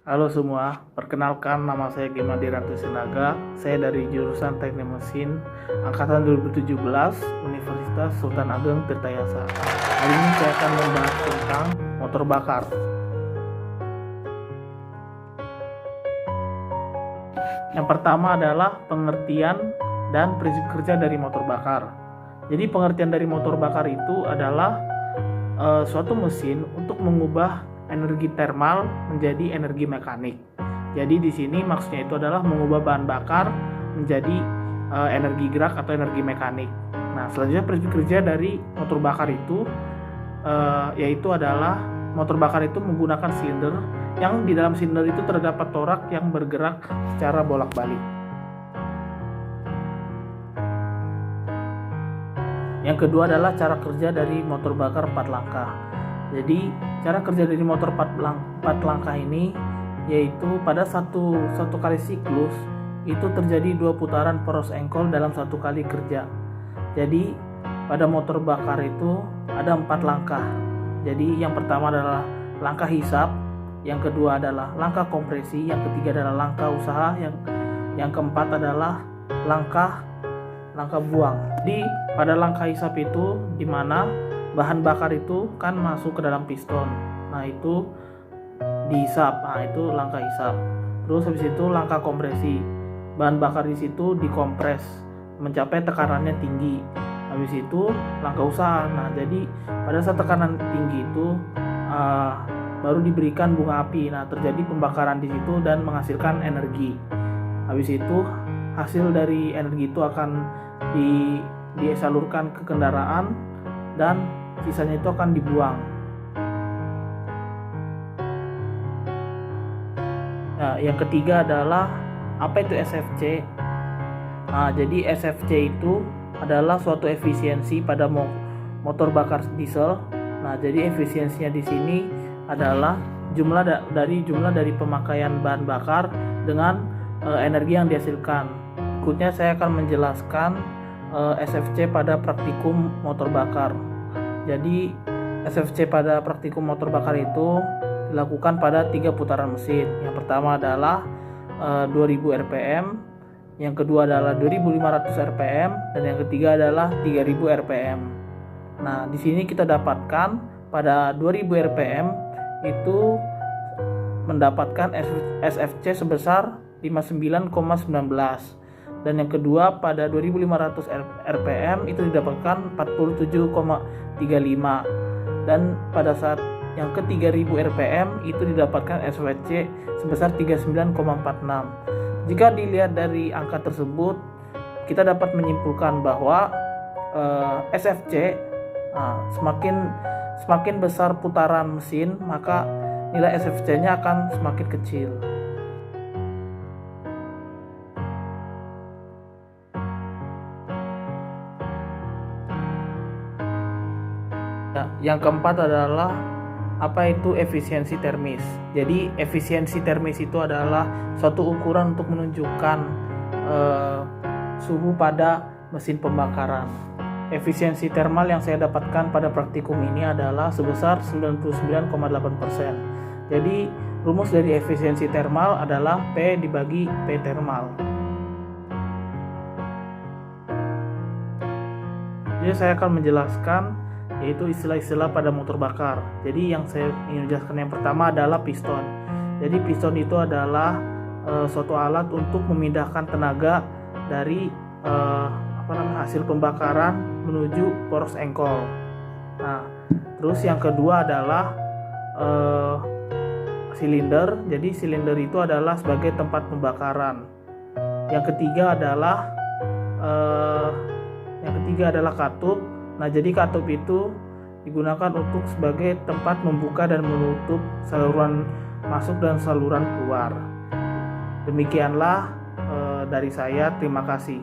Halo semua, perkenalkan nama saya Gimadi Ratu Sinaga. Saya dari jurusan Teknik Mesin angkatan 2017 Universitas Sultan Ageng Tirtayasa. Hari ini saya akan membahas tentang motor bakar. Yang pertama adalah pengertian dan prinsip kerja dari motor bakar. Jadi pengertian dari motor bakar itu adalah suatu mesin untuk mengubah energi termal menjadi energi mekanik. Jadi di sini maksudnya itu adalah mengubah bahan bakar menjadi energi gerak atau energi mekanik. Nah, selanjutnya prinsip kerja dari motor bakar itu yaitu adalah motor bakar itu menggunakan silinder yang di dalam silinder itu terdapat torak yang bergerak secara bolak-balik. Yang kedua adalah cara kerja dari motor bakar 4 langkah. Jadi cara kerja dari motor 4 langkah ini yaitu pada satu kali siklus itu terjadi 2 putaran poros engkol dalam 1 kali kerja. Jadi pada motor bakar itu ada 4 langkah. Jadi yang pertama adalah langkah hisap, yang kedua adalah langkah kompresi, yang ketiga adalah langkah usaha, yang keempat adalah langkah buang. Di pada langkah hisap itu dimana bahan bakar itu kan masuk ke dalam piston. Nah, itu dihisap. Nah, itu langkah hisap. Terus habis itu langkah kompresi. Bahan bakar di situ dikompres mencapai tekanannya tinggi. Habis itu langkah usaha. Nah, jadi pada saat tekanan tinggi itu baru diberikan bunga api. Nah, terjadi pembakaran di situ dan menghasilkan energi. Habis itu hasil dari energi itu akan disalurkan ke kendaraan dan sisanya itu akan dibuang. Nah, yang ketiga adalah apa itu SFC? Nah, jadi SFC itu adalah suatu efisiensi pada motor bakar diesel. Nah, jadi efisiensinya di sini adalah jumlah dari pemakaian bahan bakar dengan energi yang dihasilkan. Berikutnya saya akan menjelaskan SFC pada praktikum motor bakar. Jadi SFC pada praktikum motor bakar itu dilakukan pada 3 putaran mesin. Yang pertama adalah 2000 rpm, yang kedua adalah 2500 rpm, dan yang ketiga adalah 3000 rpm. Nah, di sini kita dapatkan pada 2000 rpm itu mendapatkan SFC sebesar 59,19. Dan yang kedua pada 2500 rpm itu didapatkan 47,35, dan pada saat yang ke 3000 rpm itu didapatkan SFC sebesar 39,46. Jika dilihat dari angka tersebut, kita dapat menyimpulkan bahwa SFC semakin besar putaran mesin, maka nilai SFC-nya akan semakin kecil. Yang keempat adalah apa itu efisiensi termis. Jadi efisiensi termis itu adalah suatu ukuran untuk menunjukkan suhu pada mesin pembakaran. Efisiensi termal yang saya dapatkan pada praktikum ini adalah sebesar 99,8%. Jadi rumus dari efisiensi termal adalah P dibagi P termal. Jadi saya akan menjelaskan yaitu istilah-istilah pada motor bakar. Jadi yang saya ingin jelaskan yang pertama adalah piston. Jadi piston itu adalah suatu alat untuk memindahkan tenaga dari hasil pembakaran menuju poros engkol. Nah, terus yang kedua adalah silinder. Jadi silinder itu adalah sebagai tempat pembakaran. Yang ketiga adalah katup. Nah, jadi katup itu digunakan untuk sebagai tempat membuka dan menutup saluran masuk dan saluran keluar. Demikianlah dari saya, terima kasih.